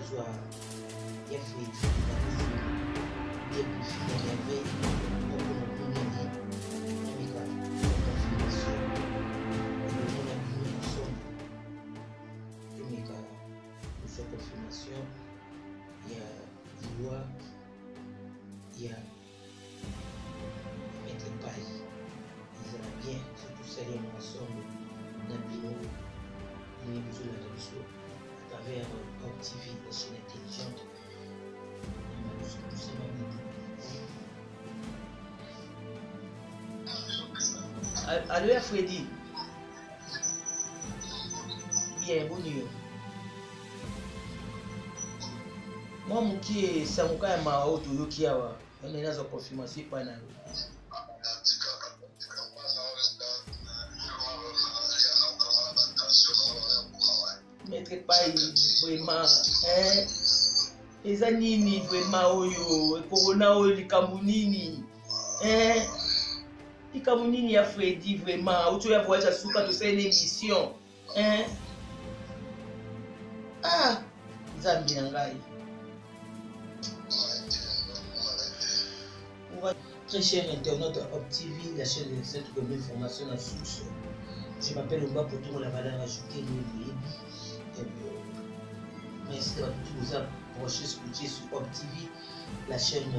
nazwa ya Fredi ya bufila merveille mokolo monene emeka confirmation elomona bino ensemble emeka kozwa confirmation ya loi ya Maître Pai ezala bien surtout saliamo ensemble na bino ndenge bozolanda biso à travers Hub TV, la chaîne intelligente. Allo Freddy. Bien, bon nuit. Moi, mon qui est Samuka et Mao, tout le qui a on est dans une confirmation pas na. Maître Pai vraiment eza nini vraiment oyo corona oyo likambo nini likambo nini ya Fredi vraiment auto ya voyage suka to sala émission Nzambi na ngai. Très cher internaute Hub TV, la chaîne de cette information à source. Je m'appelle Omba Poto, la valeur ajoutée de merci d'avoir tout vous approché, scruté sur Hub TV, la chaîne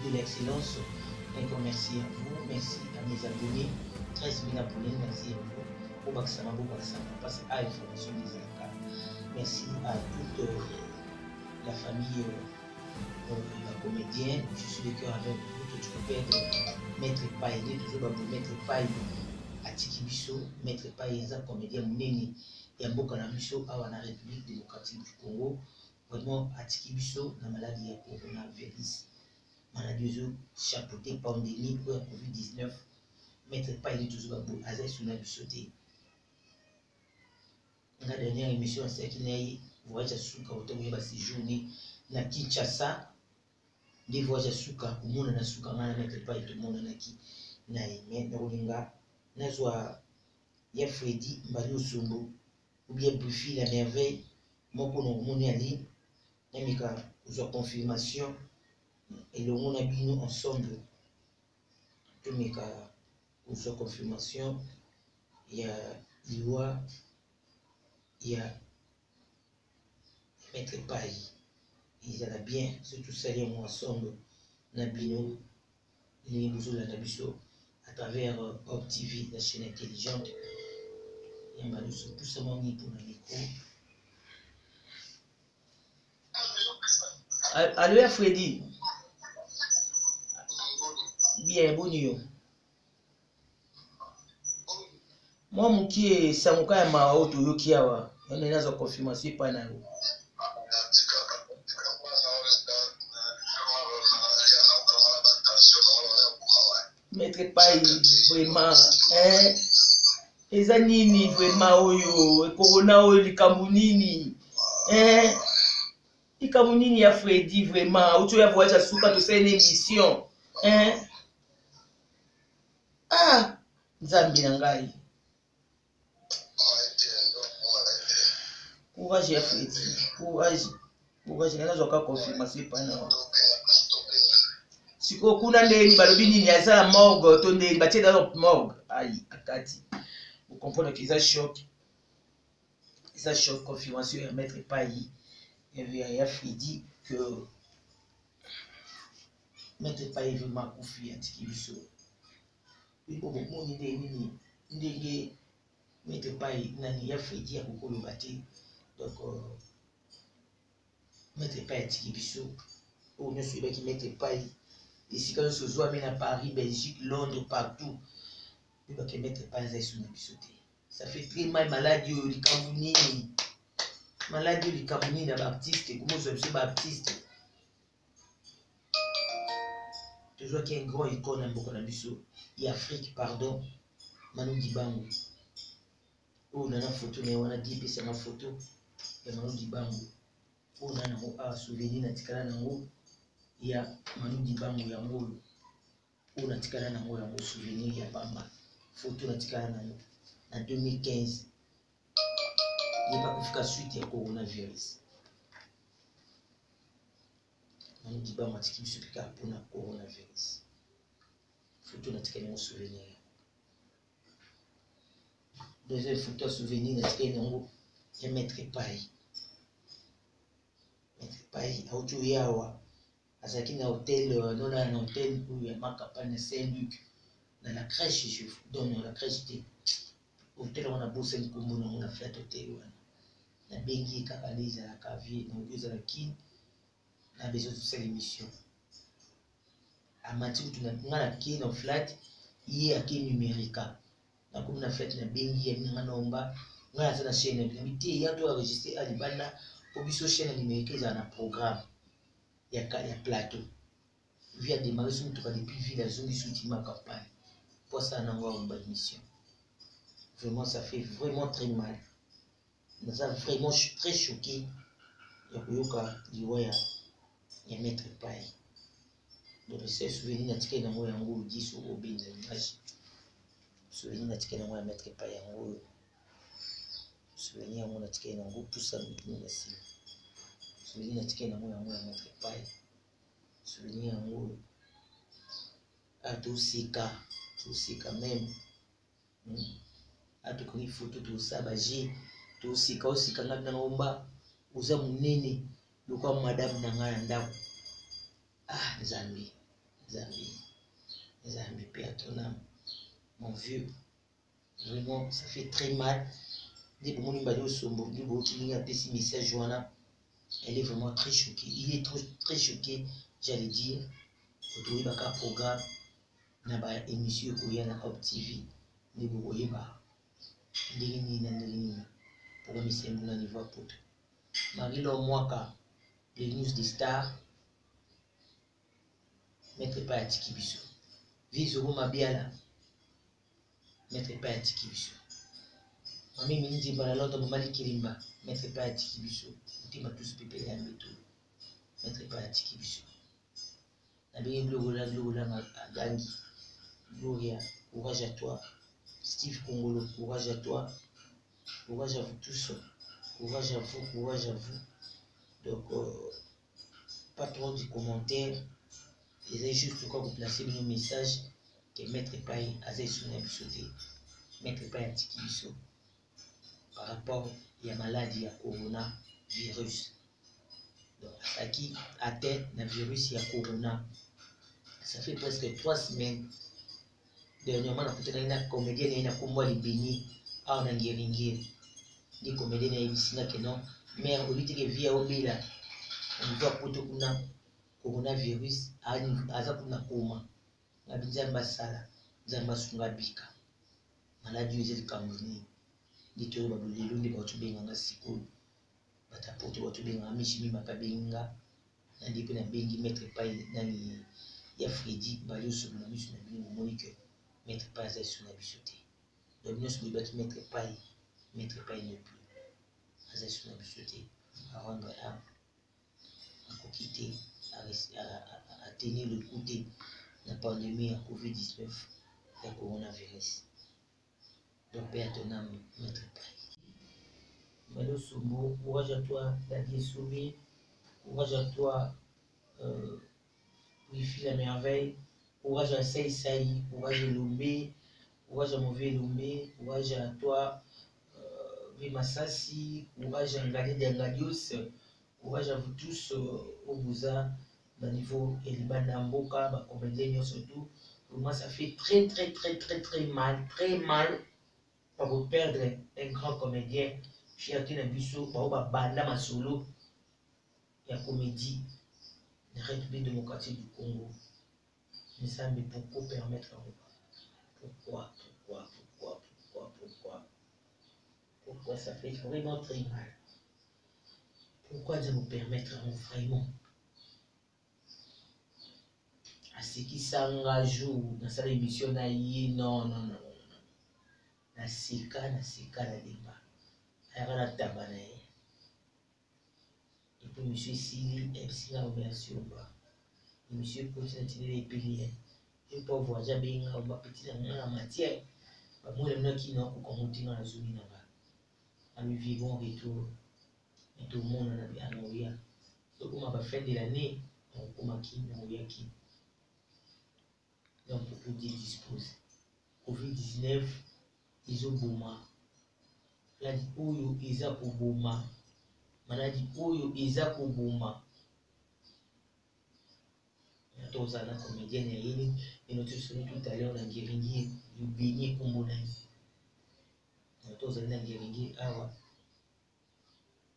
de l'excellence. Un grand merci à vous, merci à mes abonnés, 13 000 abonnés, merci à vous. Au Baksama, passe à l'information des Alaka. Merci à toute la famille, la comédienne. Je suis de cœur avec vous, tout le père Maître Pai, toujours Maître Pai, Atiki Biso, Maître Pai, un comédien Mouneni. Il y a beaucoup de biso à la République démocratique du Congo. Vraiment, Atiki Biso, la maladie de coronavirus. Maladie chapeauté pandémie pour la Covid-19. Maître Pai, toujours Babou, Azay Souna Bisoté. La dernière émission, c'est qu'il y a eu voyage à Souka, au temps où il y a séjourné na Kinshasa. Des voyages à Souka, au monde na Souka, on a Maître Pai, tout le monde na qui na aimé, na Rolinga, na Zoa, ya Fredi, Mbali Osumbo. Ou bien Buffy la merveille, mon ali, Namika, vous avez confirmation, et le monde a bien ensemble, Namika, vous avez confirmation, il y a Liwa, il y a Maître Pai, ils allaient bien, surtout ça, ils sont ensemble, Nabino, les Bouzou la Nabiso, à travers Hub TV, la chaîne intelligente. Tout ce monde pour le micro. Allo Freddy. Bien, bon nuit. Moi, mon qui est Samuka et Mao, tout le qui a on est dans une confirmation pas na. Maître Pai vraiment eza nini vraiment oyo corona oyo likambo nini likambo nini ya Fredi vraiment auto ya voyage à suka to sala émission Nzambi na ngai. Courage ya Fredi, courage na zoka confirmation pas na siko kuna ndeni balobi nini asa morgue to ndeni batie dans morgue aïe akati. Vous comprenez qu'ils ont choc. Ils ont choc confirmation à Maître Pai. Il y a Fredi que Maître Pai veut ma confier à Tiki Biso. Il faut que mon idée n'est Maître Pai n'a Fredi à beaucoup le bâti. Donc Maître Pai à Tiki Biso. On ne suit pas qui Maître Pai. Ici quand on se voit à Paris, Belgique, Londres, partout. Il faut que Maître Pai aille sur la bisoté. Ça fait très mal, maladie au Likambouni. Maladie au Likambouni de Baptiste. Comment je suis Baptiste? Toujours qu'il y a une grande icône en Bokonabiso. Et Afrique, pardon. Manu Dibango. Oh, on a une photo, mais on a dit que c'est ma photo. Et Manu Dibango. Oh, on a un souvenir, il y a Manu Dibango, il y a Molo. Oh, on a un souvenir, il y a Bamba. Photo, on a en 2015. n'est pas pour suite au coronavirus. On dit pas moi qui suis pour le coronavirus. Photo n'a pas de souvenir. Deuxième photo souvenir n'a pas de maître paille. Maître paille a autour yawa. Azaki na hôtel non na hôtel où il y a ma campagne Saint-Luc dans la crèche je donne la crèche de hôtel on a bossé le commun on a fait hôtel na bengi kabaliza la cavie na ujuza la kin na besoin de faire l'émission à matière tu na la kin en flat il a qui numérique na comme na fait na bengi ya na nomba ngala sana chaîne na miti ya to enregistrer à libana pour biso chaîne numérique za na programme ya plateau via démarrer sur tout depuis ville à zone sous ma campagne pour ça on a une bonne mission vraiment ça fait vraiment très mal nous sommes vraiment très choqués ya kuyoka liwaya ya maître paille donc c'est souvenir na tika na moya yango 10 au benza image souvenir na tika na moya maître paille yango souvenir yango na tika na yango pusa na si souvenir na tika na moya maître paille souvenir yango à tout sika même à tout quand il photo tout ça baji tout sika osika ngana ngomba uza munene lokwa madame na ngana ndako Zambi père ton âme mon vieux vraiment ça fait très mal dit pour mon bado sombo dit pour qui a petit message joana elle est vraiment très choquée il est très choqué j'allais dire autour baka programme na ba émission ko yana Hop TV ni bo yeba ndini pour me semble na niveau poto Marilo Mwaka les news des stars maître pas atiki biso Vizoro Mabiala maître pas atiki biso mami minji bana loto mali kilimba maître pas atiki biso utima tous pepele ya meto maître pas atiki biso na bien glogola gangi Gloria courage à toi Steve Congolo courage à toi courage à vous tous courage à vous donc pas trop de commentaires ils ont juste quoi vous placer le message que maître paille a sur la bisoté maître paille a tiki biso par rapport à la maladie à coronavirus donc à qui atteint le virus à corona ça fait presque 3 semaines dernièrement on a peut-être une comédienne et une combo à libéni à on a guéringé des comédiennes et ici que non mais on lui dit que via au bila on voit pour tout coronavirus aza kuna koma ngabi nzamba sala nzamba sunga bika maladi yeze kamuni ditoro babulelo ndi ba tubenga nga sikolo batapoto ba tubenga mishimi makabenga na ndipo na bengi maître paille nani ya Freddy bayoso na misu na bingo monique maître paille za suna bisoté donc nous sommes battu maître paille ne plus za suna bisoté avant à quitter à tenir le coup de la pandémie à Covid-19 et coronavirus. Donc, Père ton âme, maître paille. Malo Sombo, courage à toi, Dadier Soumé, courage à toi, Wifi la merveille, courage à Saï Saï, courage à Lomé, courage à Mauvais Lomé, courage à toi, Vimassassi, courage à Ngadé Dengadios. Courage à vous tous au Bouza, au niveau Eliban Namboka, ma comédienne surtout. Pour moi, ça fait très mal pour vous perdre un grand comédien. Fierté Nabusso, Baoba Banda Masolo, et la comédie de la République démocratique du Congo. Mais ça, mais pourquoi permettre pourquoi ça fait vraiment très mal? Pourquoi de nous permettre vraiment à ce qui s'engage dans cette émission non. Na sika la débat. La tabane. Et puis monsieur Sili, MC la remerciation bas. Et monsieur Potin les piliers. Et pour voir jamais un petit la matière. Pas moi le qui n'a pas commenté dans la zone là-bas. nous vivons retour. Et tout le monde a un nourrir. Donc, on va faire de l'année, on a qui, on a qui. Donc, pour dire dispose. Covid-19, ils ont bouma. La dit, oyo, ils ont pour bouma. Maladie, oyo, ils ont pour bouma. Tous les comédiens et nous tous tout à l'heure dans Guéringi, nous bénis comme on a eu. Tous les Guéringi, ah ouais.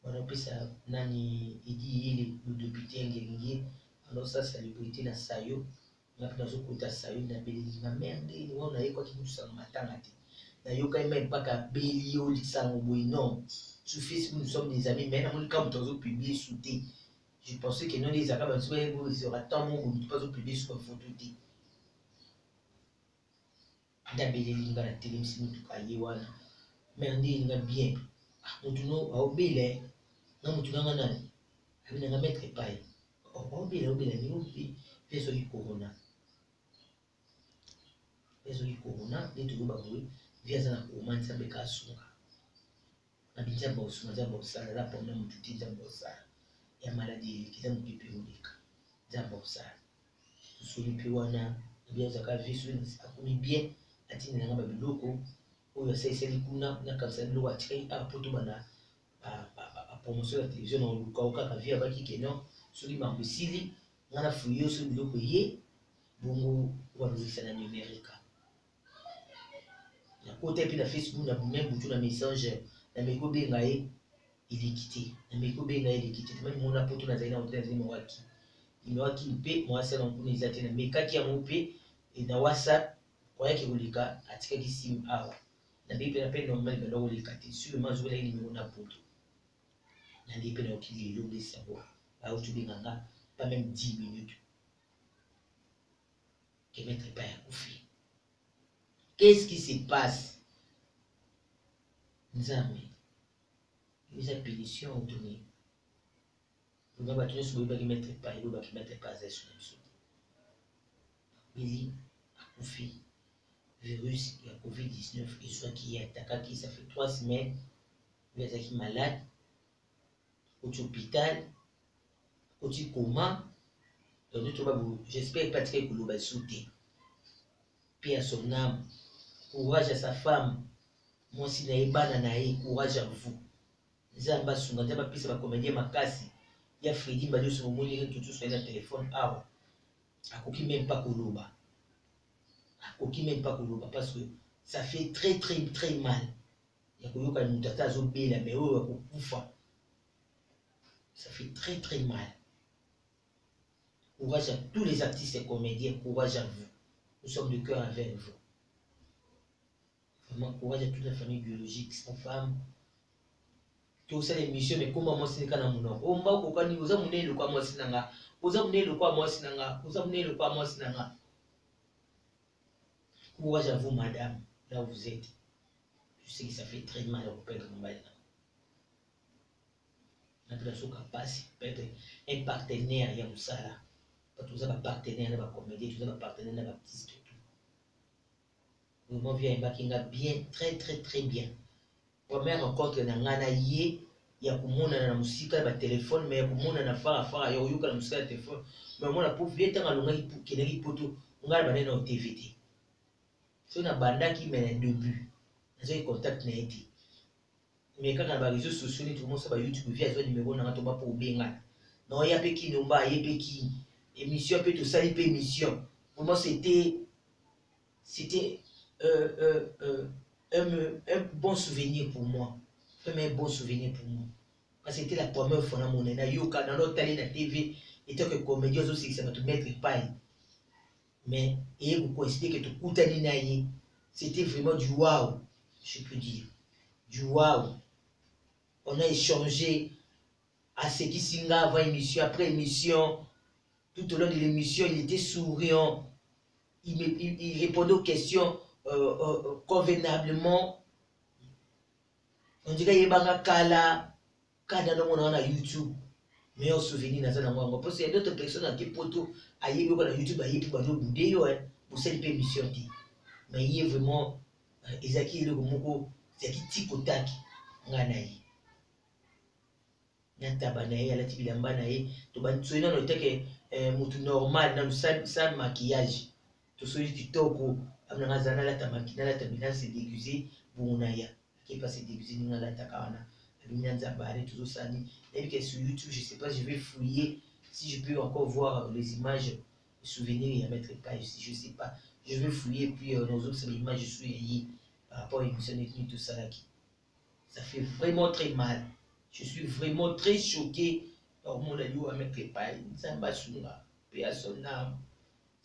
On a pu ça, nani, il dit, le député en Guéringi, alors ça, célébrité dans Sayo, on a pu dans ce côté Sayo, dans Béli, ma mère, on a eu quoi qui nous sommes matin à thé. N'a pas même pas qu'à Béli, au Lissangoboy, non. Sous Facebook, nous sommes des amis, mais on a comme dans un public sous thé. Je pensais que nous, les Arabes, il sera tant bon pour ne pas publier sur une photo. D'abord, la télé, c'est tout caillé. Mais on dit bien. Nous avons obéi. Nous avons mettre pas. Obéi, nous avons fait ce corona. Fait ce corona, les tout le monde, via la commande, ça me casse. On a bien bossé, on a bossé, on a pendant tout le temps bossé. Il y a maladie qui est un peu périodique. D'abord ça. Sur le piwana, bien ça a vu sur le bien, à tirer un peu de loco, ou il y a ces kuna, n'a qu'à se louer à tirer à Potobana, à promotion de la télévision, on le cas à via Baki Kenon, sur les membres Sili, on a fouillé sur le loco yé, bongo, ou à l'ouïe numérique. La côté puis la Facebook, on a même beaucoup de messages, la mégo bengaï. Il est quitté. Il est quitté. Même mon apote n'a pas été dans Waki. Il m'a quitté. Moi, c'est un peu les Athéna. Mais quand il y a mon pays, et dans WhatsApp, quoi qu'il y ait des cas, à tirer ici, ah ouais. La Bible n'a pas normal, mais là où les cas, sûrement, je vais aller mon apote. La Bible n'a qu'il est l'eau de savoir. Là où tu es pas même 10 minutes. Qui ne mettrait pas à couper. Qu'est-ce qui se passe? Nous avons. Les appétitions ont donné. Vous n'avez pas tenu sur le bas qui ne mettrait pas, il ne mettrait pas à sur le sol. Il a confié virus, il y a Covid-19, et soit qui est attaqué, ça fait 3 semaines, il est malade, au hôpital, au coma, j'espère pas que vous l'avez sauté. Paix à son âme, courage à sa femme, moi si naïba naï, courage à vous. Zamba sunga zamba pisa ba comédien makasi ya Freddy Mbadio sur mon ligne tout sur le téléphone awa akoki même pas koloba parce que ça fait très mal ya koyoka mutata azobela mais oyo akokufa ça fait très mal. Courage à tous les artistes et comédiens, courage à vous, nous sommes de cœur avec vous, vraiment courage à toute la famille biologique, sans femme. Tout ça l'émission mais comment moi c'est kana muno o mba ko kani uza munelo kwa moi sinanga uza munelo kwa moi sinanga courage à vous madame là où vous êtes. Je sais que ça fait très mal à vous perdre mon mari. La personne qui passe peut-être un partenaire ya musala pas tous ça partenaire na ba comédien tous ça partenaire na ba artiste tout vraiment vient Mbakinga bien très bien. Première rencontre na ngana yé ya kumona na musika ba téléphone mais ya kumona na fara ya oyuka na musika téléphone mais mona pour vieta ngalonga ipukeleli poto ngala banene na TVT so na bandaki mais na début nazo contact na été mais quand na ba réseaux sociaux ni tout le monde ça ba YouTube via zo numéro na ngato ba pour benga non ya pe ki nomba ya pe ki émission pe tout ça pe émission vraiment c'était un bon souvenir pour moi. Un bon souvenir pour moi. Parce que c'était la première fois dans mon état. Dans notre télé, la TV, et tant que comédien aussi, ça va te mettre paille. Mais, et vous considérez que tout le c'était vraiment du waouh, je peux dire. Du waouh. On a échangé à ce qui s'y avant émission, après émission. Tout au long de l'émission, il était souriant. Il répondait aux questions convenablement. On dirait qu'il y a kala dans YouTube. Meilleur souvenir dans moi. Parce qu'il y a d'autres personnes qui poto à YouTube à pour cette émission. Mais il y a vraiment Ezaki le Moko, c'est qui tic au tac. nganaï. Natabanaï, alati bilamba naï, to bansoina no teke mutu normal, na sans maquillage. To soyi kitoko, amna zana la tamakina la tamina se déguiser, bonaya. Qui est pas se déguiser, ni la takana. Abinanza baré, tout ça ni. Et que sur YouTube, je sais pas, je vais fouiller si je peux encore voir les images, les souvenirs et mettre page, si je sais pas. Je vais fouiller, puis nos autres images, je suis par rapport à l'émission de tout ça là. Ça fait vraiment très mal. Je suis vraiment très choqué. Alors, mon ami va mettre paille. Ça m'a souri. Paix à son âme.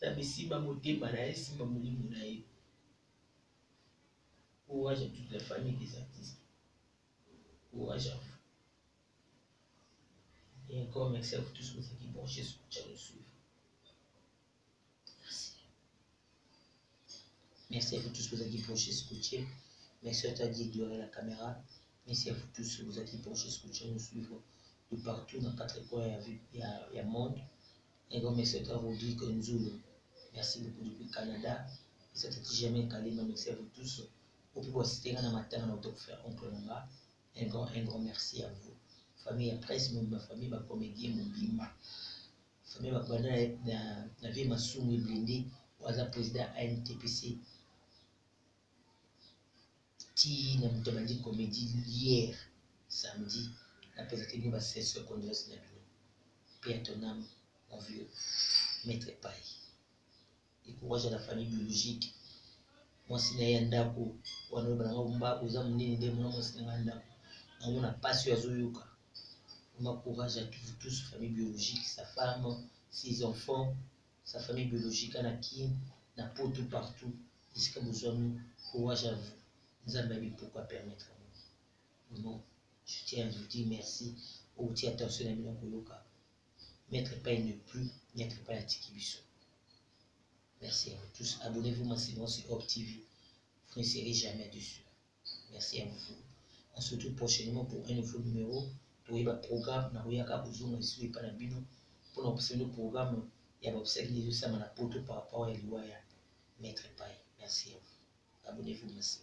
Ça me simba moté, manaï, simba mouli mounaï. Courage à toute la famille des artistes. Courage à vous. Et encore merci à vous tous pour qui branchez sur le channel suivre. Merci. Merci à vous tous pour qui branchez sur le channel. Merci à toi d'ignorer la caméra. Merci à vous tous pour qui branchez sur le channel suivre. De partout dans 4 coins, il y a monde. Un grand merci à toi, Rodrigue Nzulu. Merci beaucoup depuis le Canada. Et ça t'est jamais calé, mais merci à vous tous. Au plus c'était un matin, on a fait oncle Nanga. Un grand merci à vous. Famille à presse, ma famille, ma comédien, mon bima. Famille, ma comédien, la vie, ma soumi blindé, ou président ANTPC. Ti, na moutabandi comédie hier, samedi, la présenté ma session condoléances de la vie. Paix à ton âme, mon vieux, maître Paille. Et courage à la famille biologique. Moi, si je suis d'accord, on a pas su Azoyoka. On courage à vous tous, famille biologique, sa femme, ses enfants, sa famille biologique, Anakin, n'importe tout partout. Jusqu'à besoin de courage à vous. Nous avons pourquoi permettre à nous. Non, je tiens à vous dire merci. Ou tiens attention à Miloka. Mettre pas ne plus, mettre pas la Tikibiso. Merci à vous tous. Abonnez-vous massivement sur Hop TV. Vous ne serez jamais dessus. Merci à vous. On se retrouve prochainement pour un nouveau numéro. Pour le programme, pour observer le programme, il y a observé les par rapport à l'Iwaya. Maître Paille. Merci à vous. Abonnez-vous, merci.